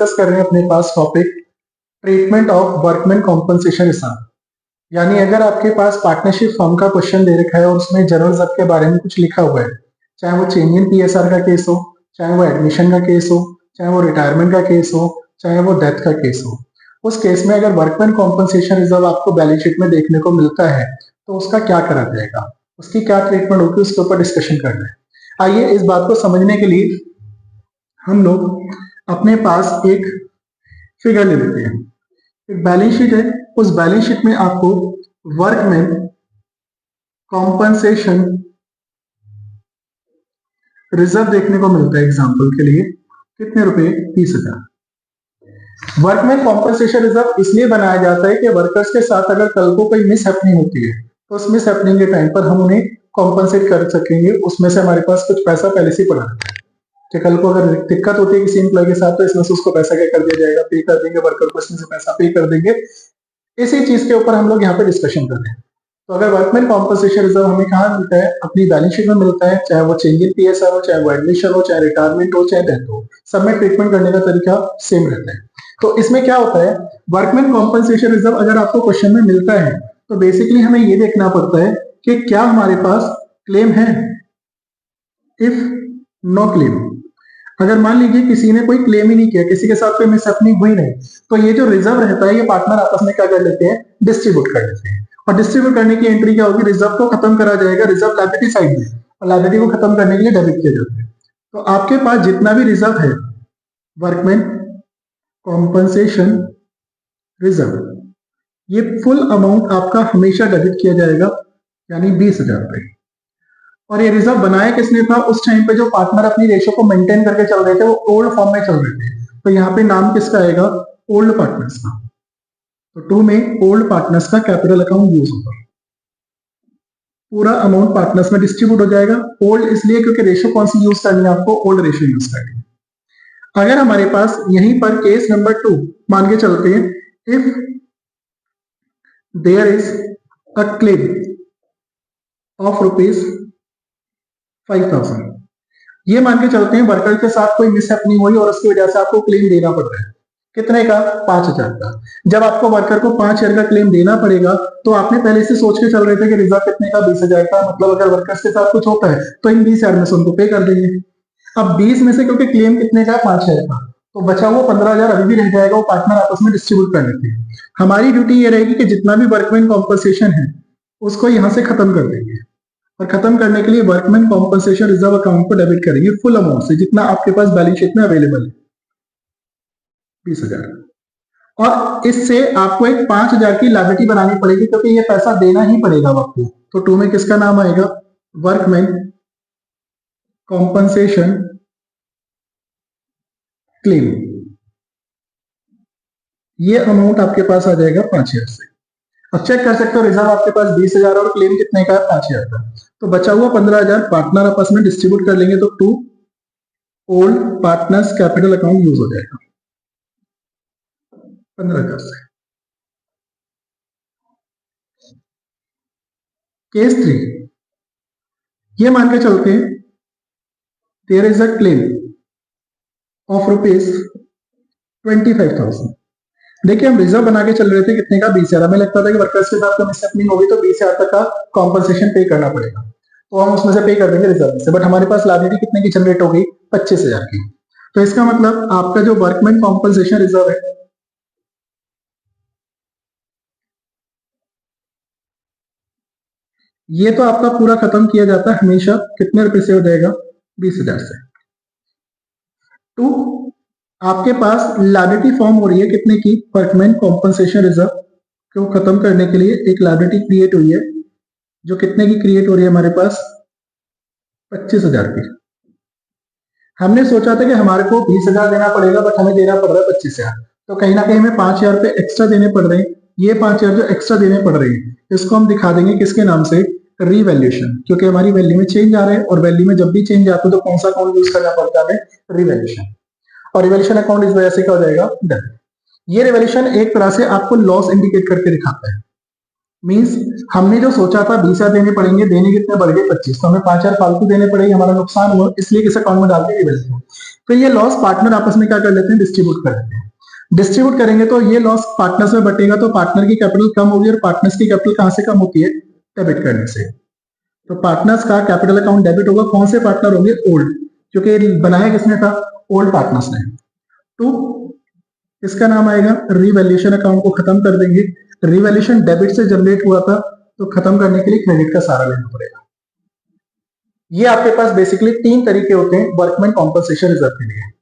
Discuss कर रहे हैं अपने पास topic treatment of workman compensation reserve. यानी अगर आपके पास पार्टनरशिप फॉर्म का क्वेश्चन दे रखा है और उसमें जनरल रिजर्व के बारे में कुछ लिखा हुआ है, चाहे वो चेंज इन पीएसआर का केस हो, चाहे वो एडमिशन का केस हो, चाहे वो रिटायरमेंट का केस हो, चाहे वो डेथ का केस हो, उस केस में अगर वर्कमैन कॉम्पनसेशन रिजर्व आपको बैलेंस शीट में देखने को मिलता है तो उसका क्या करा जाएगा, उसकी क्या ट्रीटमेंट होगी, उसके ऊपर डिस्कशन करना है। आइए इस बात को समझने के लिए हम लोग अपने पास एक फिगर ले लेते हैं। एक बैलेंस शीट है, उस बैलेंस शीट में आपको वर्कमैन कॉम्पनसेशन रिजर्व देखने को मिलता है। एग्जांपल के लिए कितने रुपए, 30,000। वर्कमैन कॉम्पनसेशन रिजर्व इसलिए बनाया जाता है कि वर्कर्स के साथ अगर कल को कोई मिस हैपनिंग होती है तो उस मिस हैपनिंग के टाइम पर हम उन्हें कॉम्पनसेट कर सकेंगे, उसमें से हमारे पास कुछ पैसा पहले से पड़ा रहता है कि कल को अगर दिक्कत होती है किसी एम्प्लॉय के साथ तो इसमें से उसको पैसा क्या कर दिया जाएगा, पे कर देंगे, वर्कर को इसमें से पैसा पे कर देंगे। इसी चीज के ऊपर हम लोग यहाँ पे डिस्कशन कर रहे हैं। तो अगर वर्कमैन कॉम्पनसेशन रिजर्व हमें कहाँ मिलता है, अपनी बैलेंस शीट में मिलता है, चाहे वो चेंज इन पीएसआर हो, चाहे वो एडमिशन हो, चाहे रिटायरमेंट हो, चाहे डेथ हो, सब में ट्रीटमेंट करने का तरीका सेम रहता है। तो इसमें क्या होता है, वर्कमैन कॉम्पनसेशन रिजर्व अगर आपको क्वेश्चन में मिलता है तो बेसिकली हमें ये देखना पड़ता है कि क्या हमारे पास क्लेम है। इफ नो क्लेम, अगर मान लीजिए किसी ने कोई क्लेम ही नहीं किया, किसी के साथ कोई मिसहैपनिंग हुई नहीं, तो ये जो रिजर्व रहता है ये पार्टनर आपस में क्या कर लेते हैं, डिस्ट्रीब्यूट कर लेते हैं। और डिस्ट्रीब्यूट करने की एंट्री क्या होगी, रिजर्व को खत्म करा जाएगा रिजर्व लायबिलिटी साइड में, और लायबिलिटी को खत्म करने के लिए डेबिट किया जाता है। तो आपके पास जितना भी रिजर्व है वर्कमैन कॉम्पनसेशन रिजर्व, ये फुल अमाउंट आपका हमेशा डेबिट किया जाएगा, यानी 20,000 रुपए। और ये रिजर्व बनाया किसने था, उस टाइम पे जो पार्टनर अपनी रेशियो को मेंटेन करके चल रहे थे वो ओल्ड फॉर्म में चल रहे थे, तो यहाँ पे नाम किसका आएगा, ओल्ड पार्टनर्स का। तो 2 में ओल्ड पार्टनर्स का कैपिटल अकाउंट यूज होगा, पूरा अमाउंट पार्टनर्स में डिस्ट्रीब्यूट हो जाएगा। ओल्ड इसलिए क्योंकि रेशियो कौन सी यूज करनी है आपको, ओल्ड रेशियो यूज करनी है। अगर हमारे पास यहीं पर केस नंबर 2 मान के चलते हैं, if there is a claim of ₹5,000, ये मान के चलते हैं वर्कर के साथ कोई मिसहैपनिंग हुई और उसकी वजह से आपको क्लेम देना पड़ रहा है, कितने का, 5,000 का। जब आपको वर्कर को 5,000 का क्लेम देना पड़ेगा तो आपने पहले से सोच के चल रहे थे कि रिजर्व कितने का, 20,000 का, मतलब अगर वर्कर्स के साथ कुछ होता है तो इन 20,000 में से उनको पे कर देंगे। अब 20 में से क्योंकि क्लेम कितने का, 5,000 का, तो बचा हुआ 15,000 अभी भी रह जाएगा, वो पार्टनर आपस में डिस्ट्रीब्यूट कर लेते हैं। हमारी ड्यूटी ये रहेगी कि जितना भी वर्कमैन कॉम्पनसेशन है उसको यहां से खत्म कर देंगे, और खत्म करने के लिए वर्कमैन कॉम्पनसेशन रिजर्व अकाउंट को डेबिट करेंगे फुल अमाउंट से, जितना आपके पास बैलेंस शीट में अवेलेबल है, 20,000। और इससे आपको एक 5,000 की लायबिलिटी बनानी पड़ेगी क्योंकि ये पैसा देना ही पड़ेगा आपको। तो 2 में किसका नाम आएगा, वर्कमैन कॉम्पनसेशन क्लेम। ये अमाउंट आपके पास आ जाएगा 5,000 से। अब चेक कर सकते हो, रिजर्व आपके पास 20,000 और क्लेम कितने का है, 5,000 का, तो बचा हुआ 15,000 पार्टनर आपस में डिस्ट्रीब्यूट कर लेंगे, तो 2 old partners capital account use हो जाएगा 15,000 से। केस 3, ये मान के चलते हैं there is a claim of ₹25,000। देखिए हम रिजर्व बना के चल रहे थे कितने का, 20,000। हमें लगता था कि वर्कर्स के साथ मिसहैपनिंग होगी तो 20,000 तक का कॉम्पनसेशन पे करना पड़ेगा, तो हम उसमें से पे कर देंगे रिजर्व से। बट हमारे पास लायबिलिटी कितने की जनरेट हो गई, 25,000 की। तो इसका मतलब आपका जो वर्कमैन कॉम्पनसेशन रिजर्व है ये तो आपका पूरा खत्म किया जाता है हमेशा, कितने रुपए से हो जाएगा, 20,000 से। 2, आपके पास लायबिलिटी फॉर्म हो रही है कितने की, वर्कमैन कॉम्पनसेशन रिजर्व को खत्म करने के लिए एक लायबिलिटी क्रिएट हुई है, जो कितने की क्रिएट हो रही है हमारे पास, 25,000 की। हमने सोचा था कि हमारे को 20,000 देना पड़ेगा बट हमें देना पड़ रहा है 25,000, तो कहीं ना कहीं हमें 5,000 रुपए एक्स्ट्रा देने पड़ रहे हैं। ये 5,000 जो एक्स्ट्रा देने पड़ रहे हैं इसको हम दिखा देंगे किसके नाम से, रीवैल्यूएशन, क्योंकि हमारी वैल्यू में चेंज आ रहा है और वैल्यू में जब भी चेंज आता है तो कौन सा अकाउंट यूज करना पड़ता है, रिवैल्यूएशन। और रिवैल्यूएशन अकाउंट इस वजह से क्या हो जाएगा, डेबिट। ये रिवैल्यूएशन एक तरह से आपको लॉस इंडिकेट करके दिखाता है, मींस हमने जो सोचा था 20,000 देने पड़ेंगे, देने कितने बढ़ गए 25, तो हमें 5,000 फालतू देने पड़ेंगे, हमारा नुकसान हुआ, इसलिए किस अकाउंट में डालते हैं वैल्यू। फिर ये लॉस पार्टनर आपस में क्या कर लेते हैं, डिस्ट्रीब्यूट कर लेते हैं। डिस्ट्रीब्यूट करेंगे तो ये लॉस पार्टनर्स में बटेगा, तो पार्टनर की कैपिटल कम होगी, और पार्टनर्स की कैपिटल कहां से कम होती है, डेबिट करने से। तो पार्टनर्स का कैपिटल अकाउंट डेबिट होगा, कौन से पार्टनर होंगे, ओल्ड, क्योंकि बनाया किसने था, ओल्ड पार्टनर्स ने। टू, इसका नाम आएगा रिवैल्यूएशन अकाउंट को खत्म कर देंगे। रिवैल्यूएशन डेबिट से जनरेट हुआ था, तो खत्म करने के लिए क्रेडिट का सहारा लेना पड़ेगा। ये आपके पास बेसिकली 3 तरीके होते हैं वर्कमैन कॉम्पनसेशन रिजर्व के लिए।